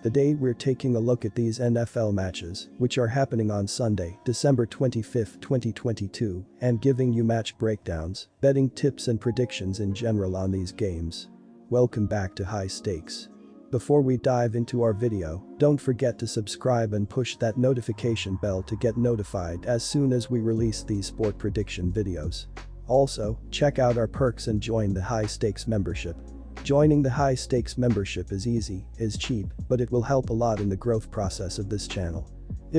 Today we're taking a look at these NFL matches, which are happening on Sunday, December 25, 2022, and giving you match breakdowns, betting tips and predictions in general on these games. Welcome back to High Stakes. Before we dive into our video, don't forget to subscribe and push that notification bell to get notified as soon as we release these sport prediction videos. Also, check out our perks and join the High Stakes membership. Joining the High Stakes membership is easy, is cheap, but it will help a lot in the growth process of this channel.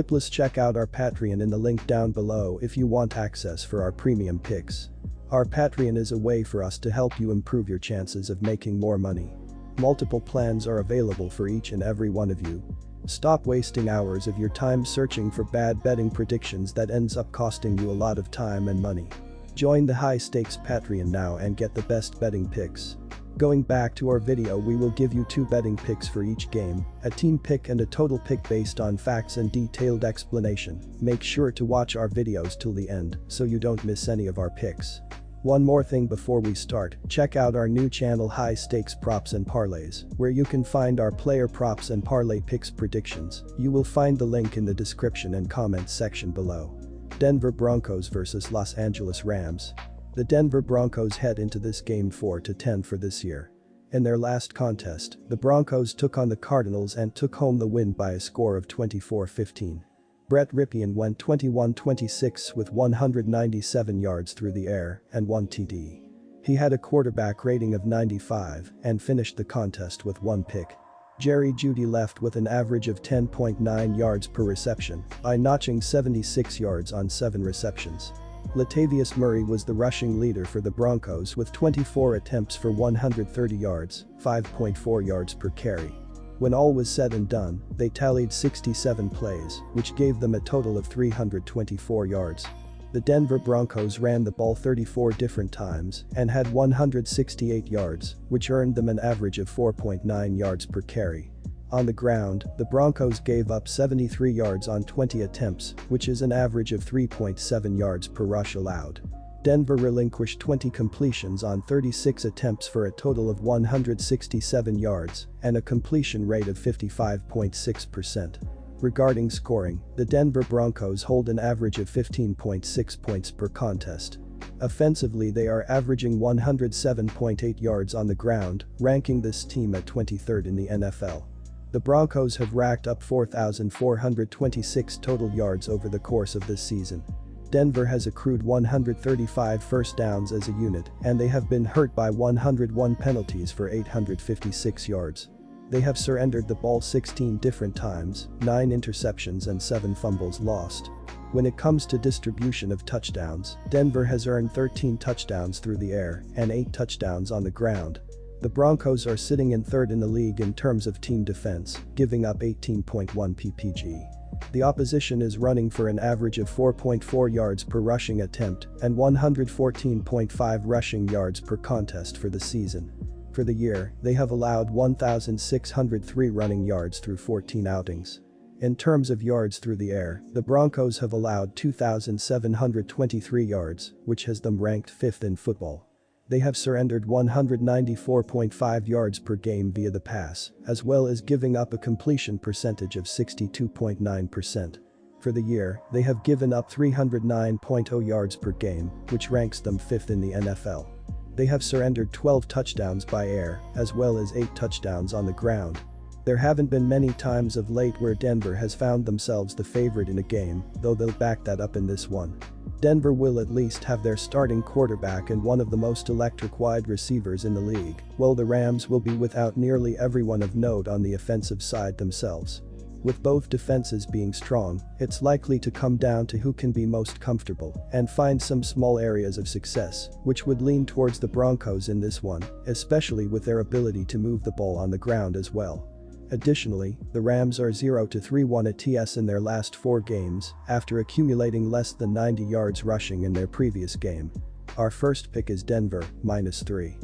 Plus check out our Patreon in the link down below if you want access for our premium picks. Our Patreon is a way for us to help you improve your chances of making more money. Multiple plans are available for each and every one of you. Stop wasting hours of your time searching for bad betting predictions that ends up costing you a lot of time and money. Join the High Stakes Patreon now and get the best betting picks. Going back to our video, we will give you 2 betting picks for each game, a team pick and a total pick based on facts and detailed explanation. Make sure to watch our videos till the end so you don't miss any of our picks. One more thing before we start, check out our new channel High Stakes Props and Parlays, where you can find our player props and parlay picks predictions. You will find the link in the description and comments section below. Denver Broncos vs Los Angeles Rams. The Denver Broncos head into this game 4-10 for this year. In their last contest, the Broncos took on the Cardinals and took home the win by a score of 24-15. Brett Rypien went 21-26 with 197 yards through the air and 1 TD. He had a quarterback rating of 95 and finished the contest with 1 pick. Jerry Jeudy left with an average of 10.9 yards per reception by notching 76 yards on 7 receptions. Latavius Murray was the rushing leader for the Broncos with 24 attempts for 130 yards, 5.4 yards per carry. When all was said and done, they tallied 67 plays, which gave them a total of 324 yards. The Denver Broncos ran the ball 34 different times and had 168 yards, which earned them an average of 4.9 yards per carry. On the ground, the Broncos gave up 73 yards on 20 attempts, which is an average of 3.7 yards per rush allowed. Denver relinquished 20 completions on 36 attempts for a total of 167 yards and a completion rate of 55.6%. Regarding scoring, the Denver Broncos hold an average of 15.6 points per contest. Offensively, they are averaging 107.8 yards on the ground, ranking this team at 23rd in the NFL. The Broncos have racked up 4,426 total yards over the course of this season. Denver has accrued 135 first downs as a unit, and they have been hurt by 101 penalties for 856 yards. They have surrendered the ball 16 different times, 9 interceptions and 7 fumbles lost. When it comes to distribution of touchdowns, Denver has earned 13 touchdowns through the air and 8 touchdowns on the ground. The Broncos are sitting in 3rd in the league in terms of team defense, giving up 18.1 ppg. The opposition is running for an average of 4.4 yards per rushing attempt and 114.5 rushing yards per contest for the season. For the year, they have allowed 1,603 running yards through 14 outings. In terms of yards through the air, the Broncos have allowed 2,723 yards, which has them ranked 5th in football. They have surrendered 194.5 yards per game via the pass, as well as giving up a completion percentage of 62.9%. For the year, they have given up 309.0 yards per game, which ranks them 5th in the NFL. They have surrendered 12 touchdowns by air, as well as 8 touchdowns on the ground. There haven't been many times of late where Denver has found themselves the favorite in a game, though they'll back that up in this one. Denver will at least have their starting quarterback and one of the most electric wide receivers in the league, while the Rams will be without nearly everyone of note on the offensive side themselves. With both defenses being strong, it's likely to come down to who can be most comfortable and find some small areas of success, which would lean towards the Broncos in this one, especially with their ability to move the ball on the ground as well. Additionally, the Rams are 0-3-1 ATS in their last 4 games after accumulating less than 90 yards rushing in their previous game. Our first pick is Denver, -3.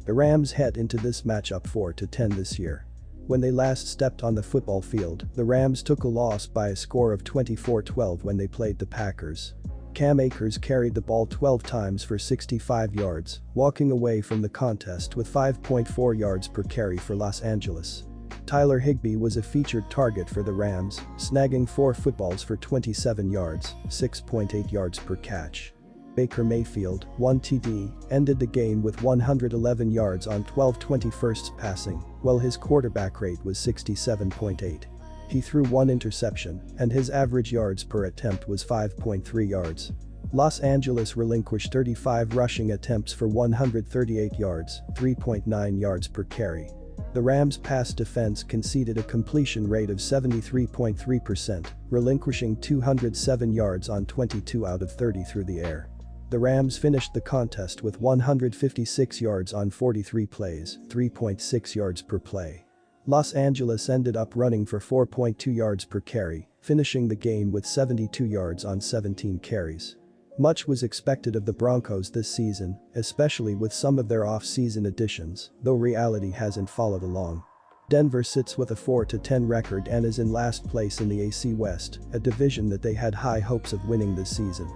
The Rams head into this matchup 4-10 this year. When they last stepped on the football field, the Rams took a loss by a score of 24-12 when they played the Packers. Cam Akers carried the ball 12 times for 65 yards, walking away from the contest with 5.4 yards per carry for Los Angeles. Tyler Higbee was a featured target for the Rams, snagging 4 footballs for 27 yards, 6.8 yards per catch. Baker Mayfield, 1 TD, ended the game with 111 yards on 12 21st passing, while his quarterback rate was 67.8. He threw 1 interception, and his average yards per attempt was 5.3 yards. Los Angeles relinquished 35 rushing attempts for 138 yards, 3.9 yards per carry. The Rams' pass defense conceded a completion rate of 73.3%, relinquishing 207 yards on 22 out of 30 through the air. The Rams finished the contest with 156 yards on 43 plays, 3.6 yards per play. Los Angeles ended up running for 4.2 yards per carry, finishing the game with 72 yards on 17 carries. Much was expected of the Broncos this season, especially with some of their off-season additions, though reality hasn't followed along. Denver sits with a 4-10 record and is in last place in the AC West, a division that they had high hopes of winning this season.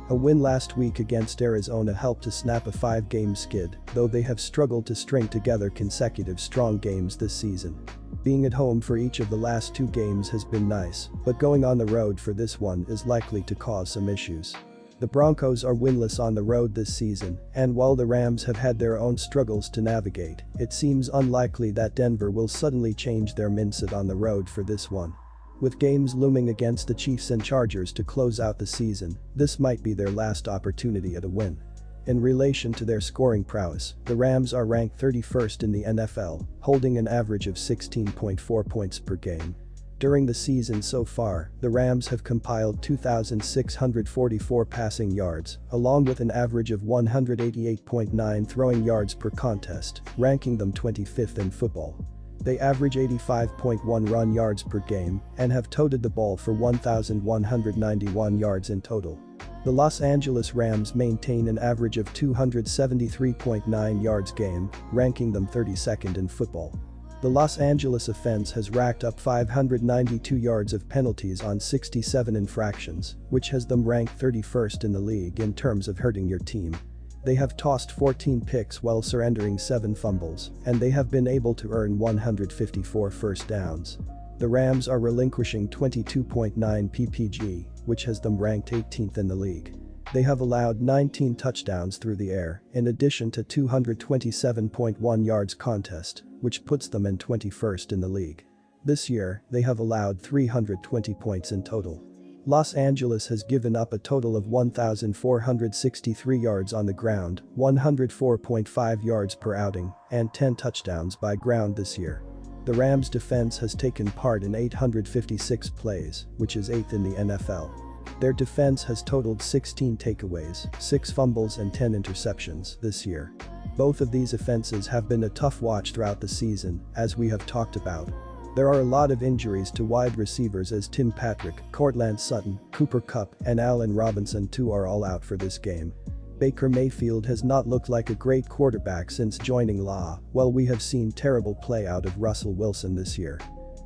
A win last week against Arizona helped to snap a 5-game skid, though they have struggled to string together consecutive strong games this season. Being at home for each of the last 2 games has been nice, but going on the road for this one is likely to cause some issues. The Broncos are winless on the road this season, and while the Rams have had their own struggles to navigate, it seems unlikely that Denver will suddenly change their mindset on the road for this one. With games looming against the Chiefs and Chargers to close out the season, this might be their last opportunity at a win. In relation to their scoring prowess, the Rams are ranked 31st in the NFL, holding an average of 16.4 points per game. During the season so far, the Rams have compiled 2,644 passing yards, along with an average of 188.9 throwing yards per contest, ranking them 25th in football. They average 85.1 run yards per game and have toted the ball for 1,191 yards in total. The Los Angeles Rams maintain an average of 273.9 yards game, ranking them 32nd in football. The Los Angeles offense has racked up 592 yards of penalties on 67 infractions, which has them ranked 31st in the league in terms of hurting your team. They have tossed 14 picks while surrendering 7 fumbles, and they have been able to earn 154 first downs. The Rams are relinquishing 22.9 PPG, which has them ranked 18th in the league. They have allowed 19 touchdowns through the air, in addition to 227.1 yards contest, which puts them in 21st in the league. This year, they have allowed 320 points in total. Los Angeles has given up a total of 1,463 yards on the ground, 104.5 yards per outing, and 10 touchdowns by ground this year. The Rams' defense has taken part in 856 plays, which is 8th in the NFL. Their defense has totaled 16 takeaways, 6 fumbles and 10 interceptions this year. Both of these offenses have been a tough watch throughout the season, as we have talked about. There are a lot of injuries to wide receivers as Tim Patrick, Courtland Sutton, Cooper Kupp, and Allen Robinson too are all out for this game. Baker Mayfield has not looked like a great quarterback since joining La, while we have seen terrible play out of Russell Wilson this year.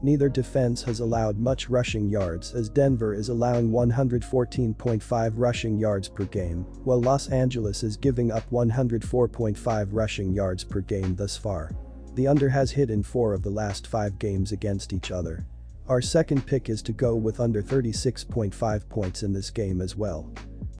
Neither defense has allowed much rushing yards as Denver is allowing 114.5 rushing yards per game, while Los Angeles is giving up 104.5 rushing yards per game thus far. The under has hit in 4 of the last 5 games against each other. Our second pick is to go with under 36.5 points in this game as well.